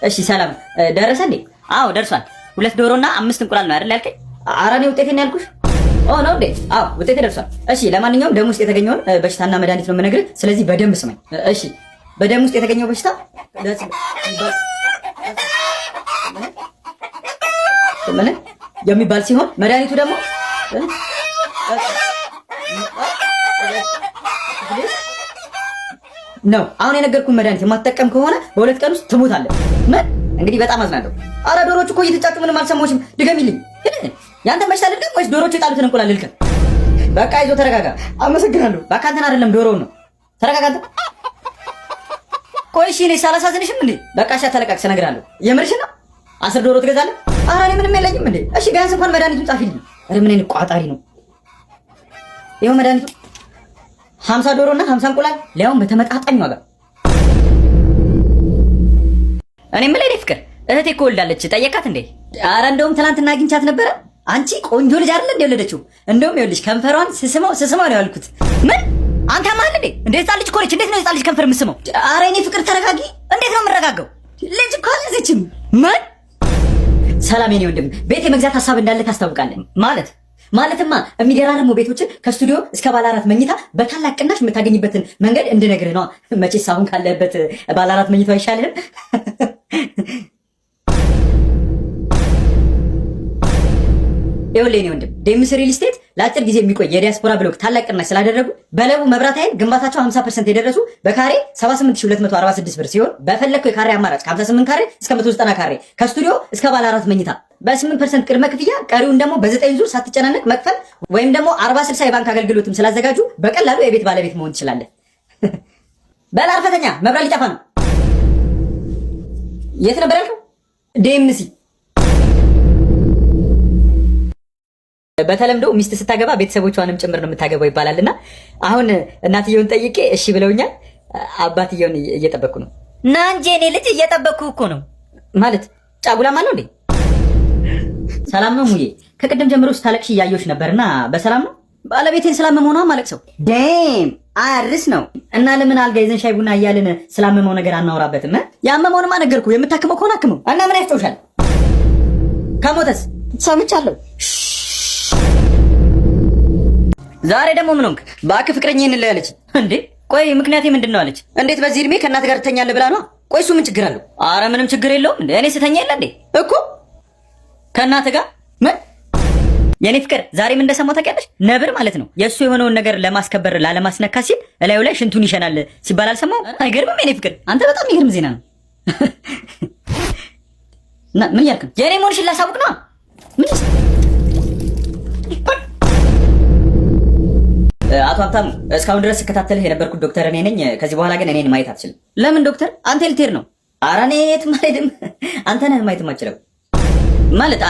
እሺ ሰላም ደረሰ እንዴ? አዎ ደርሷል። 2 ዶሮና 5 እንቁላል ነው አይደል ያልከኝ? ኧረ እኔ ውጤቴን ያልኩሽ። ኦ ነው እንዴ? አዎ ውጤቴ ደርሷል። እሺ ለማንኛውም ደም ውስጥ የተገኘውን በሽታና መድኃኒት ነው የምነግርህ። ስለዚህ በደንብ ስማኝ እሺ። በደም ውስጥ የተገኘው በሽታ ምን የሚባል ሲሆን መድኃኒቱ ደግሞ ነው። አሁን የነገርኩህን መድኃኒት የማትጠቀም ከሆነ በ2 ቀን ውስጥ ትሞታለህ። ምን እንግዲህ በጣም አዝናለሁ። አረ ዶሮቹ እኮ እየተጫጩ ምንም አልሰማሁሽም። ድገሚልኝ። ያንተን በሽታ ልድገም ወይስ ዶሮቹ የጣሉትን እንቁላል ልልቀም? በቃ ይዞ ተረጋጋ። አመሰግናለሁ። በቃ አንተን አይደለም ዶሮውን ነው። ተረጋጋ አንተ። ቆይ እሺ እኔ ሳላሳዝንሽም እንዴ? በቃ እሺ አታለቃቅስ፣ እነግርሃለሁ። የምርሽን ነው? 10 ዶሮ ትገዛለህ? አረ እኔ ምንም የለኝም እንዴ። እሺ ቢያንስ እንኳን መድኃኒቱን ጻፊልኝ። አረ ምን አይነት ቋጣሪ ነው። ይኸው መድኃኒቱ 50 ዶሮና 50 እንቁላል ሊያውም በተመጣጣኝ ዋጋ። እኔ የምልህ እኔ ፍቅር እህቴ እኮ ወልዳለች። ጠየቃት እንዴ? አረ እንደውም ትናንትና አግኝቻት ነበረ። አንቺ ቆንጆ ልጅ አይደል እንደ ወለደችው። እንደውም ይኸውልሽ ከንፈሯን ስስመው ነው ያልኩት። ምን አንተ ማል እንዴ? እንዴት ህፃን ልጅ እኮ ነች። እንዴት ነው ህፃን ልጅ ከንፈር የምስመው? አረ እኔ ፍቅር ተረጋጊ። እንዴት ነው የምረጋጋው? ልጅ እኮ አልያዘችም። ምን ሰላም የኔ ወንድም ቤት የመግዛት ሀሳብ እንዳለ ታስታውቃለህ ማለትማ የሚገራርሙ ቤቶችን ከስቱዲዮ እስከ ባለ 4 መኝታ በታላቅ ቅናሽ የምታገኝበትን መንገድ እንድነግርህ ነው። መቼስ አሁን ካለህበት ባለ 4 መኝታ አይሻልህም? ይኸውልህ የኔ ወንድም ዴምስ ሪል ስቴት ለአጭር ጊዜ የሚቆይ የዲያስፖራ ብሎክ ታላቅ ቅናሽ ስላደረጉ በለቡ መብራት ኃይል ግንባታቸው 50% የደረሱ በካሬ 78246 ብር ሲሆን በፈለግከው የካሬ አማራጭ ከ58 ካሬ እስከ 190 ካሬ ከስቱዲዮ እስከ ባለ 4 መኝታ በ8% ቅድመ ክፍያ ቀሪውን ደግሞ በ9 ዙር ሳትጨናነቅ መክፈል ወይም ደግሞ 40/60 የባንክ አገልግሎትም ስላዘጋጁ በቀላሉ የቤት ባለቤት መሆን ትችላለህ። በል አርፈተኛ መብራት ሊጠፋ ነው። የት ነበር ያልከው? ዴምሲ። በተለምዶ ሚስት ስታገባ ቤተሰቦቿንም ጭምር ነው የምታገባው ይባላልና አሁን እናትየውን ጠይቄ እሺ ብለውኛል። አባትየውን እየጠበቅኩ ነው። ና እንጂ እኔ ልጅ እየጠበቅኩ እኮ ነው። ማለት ጫጉላም አለው እንዴ? ሰላም ነው ሙዬ? ከቅድም ጀምሮ ስታለቅሽ እያየሁሽ ነበርና በሰላም ነው? ባለቤቴን ስላመመው ነው ማለቅሰው። ዴም አርስ ነው እና ለምን አልጋ ይዘን ሻይ ቡና እያልን ስላመመው ነገር አናወራበትም? ያመመውንማ ነገርኩ። የምታክመው ከሆነ አክመው እና ምን ያስጨውሻል? ከሞተስ ሰምቻለሁ። ዛሬ ደግሞ ምን ሆንክ? እባክህ ፍቅረኛዬን እንለያለች እንዴ? ቆይ ምክንያቴ ምንድን ነው አለች? እንዴት በዚህ እድሜ ከእናት ጋር ትተኛለህ ብላ ነው? ቆይ እሱ ምን ችግር አለው? አረ ምንም ችግር የለውም እንዴ እኔ ስተኛ የለ እንዴ እኮ ከእናትህ ጋር ምን የኔ ፍቅር ዛሬም እንደሰማው ታውቂያለሽ? ነብር ማለት ነው የእሱ የሆነውን ነገር ለማስከበር ላለማስነካ ሲል እላዩ ላይ ሽንቱን ይሸናል ሲባል አልሰማሁም? አይገርምም? የኔ ፍቅር አንተ በጣም የሚገርም ዜና ነው። እና ምን ያልክ ነው? የኔ መሆንሽን ላሳውቅ ነው። ምን አቶ ሀብታሙ እስካሁን ድረስ ስከታተልህ የነበርኩት ዶክተር እኔ ነኝ። ከዚህ በኋላ ግን እኔን ማየት አትችልም። ለምን ዶክተር? አንተ ልትሄድ ነው? ኧረ እኔ የትም አልሄድም። አንተ ነህ ማየት የማትችለው። ማለት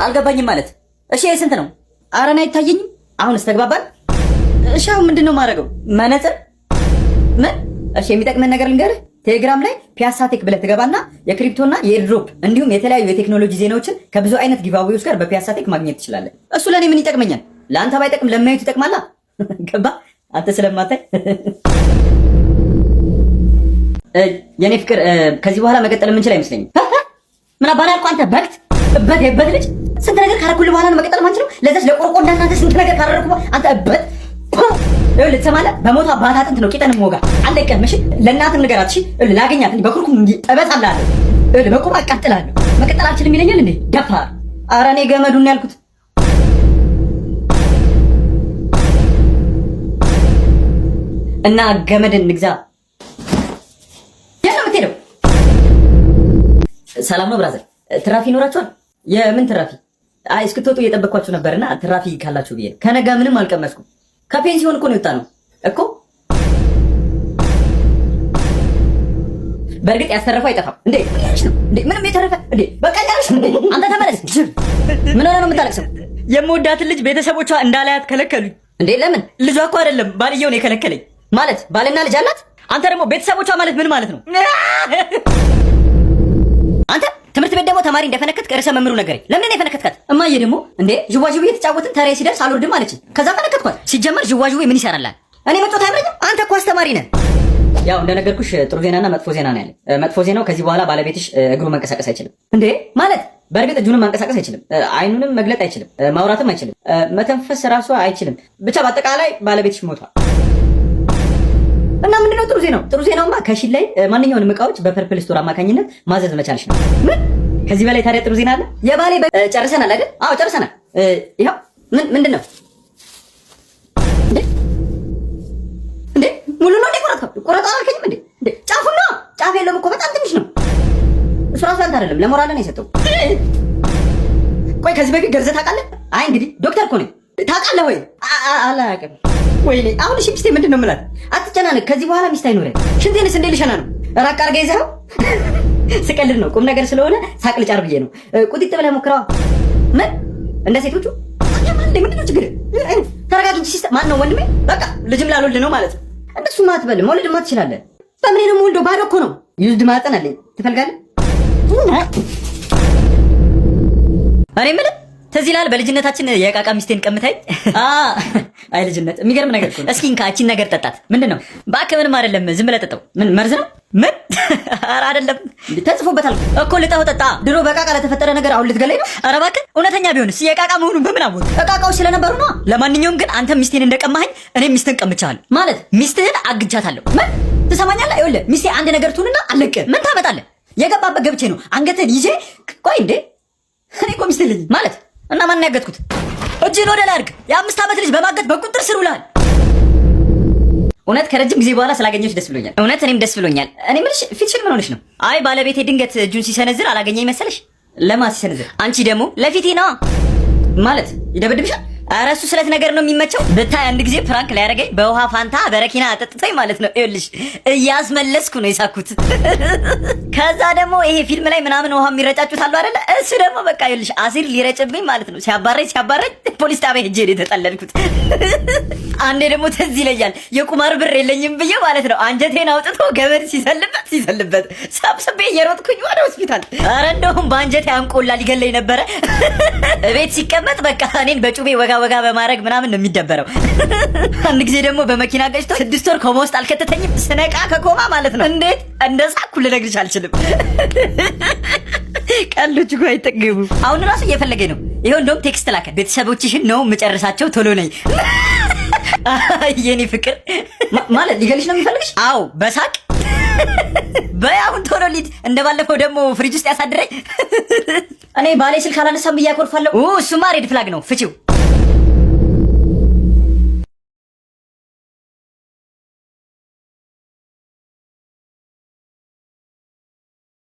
አልገባኝም ማለት እሺ ስንት ነው? ኧረ እኔ አይታየኝም። አሁንስ ተግባባል? እሺ አሁን ምንድን ነው የማደርገው? መነጽር? ምን? እሺ የሚጠቅመን ነገር ልንገርህ። ቴሌግራም ላይ ፒያሳቴክ ብለህ ትገባና የክሪፕቶና የኤርድሮፕ እንዲሁም የተለያዩ የቴክኖሎጂ ዜናዎችን ከብዙ አይነት ጊቫዌዎች ጋር በፒያሳቴክ ማግኘት ትችላለህ። እሱ ለእኔ ምን ይጠቅመኛል? ለአንተ ባይጠቅም ለማየቱ ይጠቅማላ። ገባ? አንተ ስለማታይ የኔ ፍቅር ከዚህ በኋላ መቀጠል የምንችል አይመስለኝም። ምን አባና አልኩ አንተ በክት እበት ልጅ ስንት ነገር ካረኩልህ በኋላ ነው መቀጠል ማንችለው። ለዛች ለቆርቆ እንዳናንተ ስንት ነገር ካረኩ አንተ እበት ይኸውልህ ትሰማለህ? በሞቷ አባት አጥንት ነው ቂጠንም ወጋ አለቀም። እሺ ለእናትህ ንገራት። እሺ ላገኛት እንዴ በኩርኩም እንዴ እበጣላለሁ። ይኸውልህ በቁም አቃጥላለሁ። መቀጠል አልችልም ይለኛል እንዴ ደፋር። ኧረ እኔ ገመዱን ያልኩት እና ገመድን ንግዛ። የት ነው የምትሄደው? ሰላም ነው ብራዘር። ትራፊ ይኖራችኋል? የምን ትራፊ? አይ እስክትወጡ እየጠበቅኳችሁ ነበርና ትራፊ ካላችሁ ብዬ ነው። ከነጋ ምንም አልቀመስኩም። ከፔንሲዮን እኮ ነው የወጣ ነው እኮ። በእርግጥ ያስተረፈው አይጠፋም እንዴ? ምንም የተረፈ እንዴ? በቃ ያለሽ አንተ ተመለስ። ምን ሆነ ነው የምታለቅሰው? የምወዳትን ልጅ ቤተሰቦቿ እንዳላያት ከለከሉኝ። እንዴ ለምን? ልጇ እኮ አይደለም ባልየው ነው የከለከለኝ። ማለት ባልና ልጅ አላት? አንተ ደግሞ ቤተሰቦቿ ማለት ምን ማለት ነው? አንተ ትምህርት ቤት ደግሞ ተማሪ እንደፈነከትክ ርዕሰ መምህሩ ነገረኝ። ለምን ነው የፈነከትካት? እማዬ ደግሞ እንዴ ዥዋዥዌ የተጫወትን ተራዬ ሲደርስ አልወርድም አለችኝ። ከዛ ፈነከትኳት። ሲጀመር ዥዋዥዌ ምን ይሰራላል? እኔ መጮት አይብረኝም። አንተ እኮ አስተማሪ ነህ። ያው እንደነገርኩሽ ጥሩ ዜናና መጥፎ ዜና ነው ያለኝ። መጥፎ ዜናው ከዚህ በኋላ ባለቤትሽ እግሩ መንቀሳቀስ አይችልም። እንዴ ማለት በእርግጥ እጁንም ማንቀሳቀስ አይችልም፣ አይኑንም መግለጥ አይችልም፣ ማውራትም አይችልም፣ መተንፈስ ራሱ አይችልም። ብቻ በአጠቃላይ ባለቤትሽ ሞቷል። እና ምንድነው ጥሩ ዜናው? ጥሩ ዜናውማ ከሺል ላይ ማንኛውንም እቃዎች በፐርፕል ስቶር አማካኝነት ማዘዝ መቻልሽ ነው። ምን ከዚህ በላይ ታዲያ ጥሩ ዜና አለ? የባሌ ጨርሰናል አይደል? አዎ ጨርሰናል። ይኸው ምንድነው እንዴ ሙሉ ነው እንዴ? ቁረጣ አልከኝም እንዴ? ጫፉ ነው። ጫፍ የለውም እኮ በጣም ትንሽ ነው። እሱ ራሱ አንተ አይደለም ለሞራል ነው የሰጠው። ቆይ ከዚህ በፊት ገርዘህ ታውቃለህ? አይ እንግዲህ ዶክተር እኮ ነኝ። ታውቃለህ ወይ? አላውቅም። ወይኔ አሁን እሺ ሚስቴ ምንድን ነው የምላት? አትጨናነቅ፣ ከዚህ በኋላ ሚስት አይኖረኝ። ሽንቴንስ እንዴ ልሸና ነው? ራቅ አድርገህ ይዘኸው። ስቀልድ ነው፣ ቁም ነገር ስለሆነ ሳቅ ልጫር ብዬ ነው። ቁጢጥ ብለህ ሞክረዋ። ምን እንደ ሴቶቹ ምንድን ነው ችግር? ተረጋጊ እንጂ ሲስተር። ማን ነው ወንድሜ? በቃ ልጅም ላልወልድ ነው ማለት ነው። እንደሱማ አትበል፣ መውለድማ ትችላለህ። በምን ነው የምወልደው? ባዶ እኮ ነው። ዩዝድ ማጠን አለኝ። ትፈልጋለህ? እኔ የምልህ ትዝ ይልሃል በልጅነታችን የቃቃ ሚስቴን ቀምታኝ? አይ ልጅነት የሚገርም ነገር እኮ ነው። እስኪ እንካ እቺን ነገር ጠጣት። ምንድን ነው? እባክህ ምንም አይደለም፣ ዝም ብለህ ጠጣው። ምን መርዝ ነው? ምን? ኧረ አይደለም፣ ተጽፎበታል እኮ ልጣው ጠጣ። ድሮ በቃቃ ለተፈጠረ ነገር አሁን ልትገለኝ ነው? ኧረ እባክህ እውነተኛ ቢሆንስ የቃቃ መሆኑን በምን አወቅ? እቃቃዎች ስለነበሩ ነው። ለማንኛውም ግን አንተ ሚስቴን እንደቀማኸኝ እኔም ሚስትህን ቀምቻለሁ። ማለት ሚስትህን አግጃታለሁ። ምን ትሰማኛለህ? ይኸውልህ ሚስቴ አንድ ነገር ትሁንና አለቅህ። ምን ታመጣለህ? የገባበት ገብቼ ነው አንገትህን ይዤ። ቆይ እንዴ እኔ እኮ ሚስት የለኝም ማለት እና ማን ያገትኩት? እጅን ወደ ላይ አድርግ። የ5 ዓመት ልጅ በማገት በቁጥጥር ስር ውለሃል። እውነት ከረጅም ጊዜ በኋላ ስላገኘሁሽ ደስ ብሎኛል። እውነት እኔም ደስ ብሎኛል። እኔ የምልሽ ፊትሽን ምን ሆነሽ ነው? አይ ባለቤቴ ድንገት እጁን ሲሰነዝር አላገኘኝ መሰለሽ። ለማን ሲሰነዝር? አንቺ ደግሞ ለፊቴ ነዋ። ማለት ይደበድብሻል? ኧረ እሱ ስለት ነገር ነው የሚመቸው። ብታይ አንድ ጊዜ ፕራንክ ላይ ያደረገኝ በውሃ ፋንታ በረኪና አጠጥቶኝ ማለት ነው። ይኸውልሽ እያስመለስኩ ነው የሳኩት። ከዛ ደግሞ ይሄ ፊልም ላይ ምናምን ውሃ የሚረጫጩት አሉ አይደለ? እሱ ደግሞ በቃ ይኸውልሽ አሲር ሊረጭብኝ ማለት ነው። ሲያባረኝ ፖሊስ ጣቢያ ሄጄ ነው የተጠለልኩት። አንዴ ደግሞ ትዝ ይለኛል የቁማር ብር የለኝም ብዬ ማለት ነው አንጀቴን አውጥቶ ገመድ ሲሰልበት ሰብስቤ እየሮጥኩኝ ወደ ሆስፒታል። ኧረ እንደውም በአንጀቴ አንቆላ ሊገለኝ ነበረ። ቤት ሲቀመጥ በቃ እኔን በጩቤ ወጋ በማድረግ ምናምን ነው የሚደበረው። አንድ ጊዜ ደግሞ በመኪና ገጭቶ 6 ወር ኮማ ውስጥ አልከተተኝም። ስነቃ ከኮማ ማለት ነው። እንዴት እንደሳኩ ልነግርሽ አልችልም። ቀልዶች እኮ አይጠገቡ። አሁን ራሱ እየፈለገኝ ነው። ይሄው እንደውም ቴክስት ላከ። ቤተሰቦችሽን ነው የምጨርሳቸው፣ ቶሎ ነኝ። የኔ ፍቅር ማለት ሊገልሽ ነው የሚፈልግሽ? አዎ በሳቅ በያሁን ቶሎ ሊድ። እንደባለፈው ደግሞ ፍሪጅ ውስጥ ያሳድረኝ። እኔ ባሌ ስልክ አላነሳም ብዬ አኮርፋለሁ። እሱማ ሬድ ፍላግ ነው፣ ፍቺው።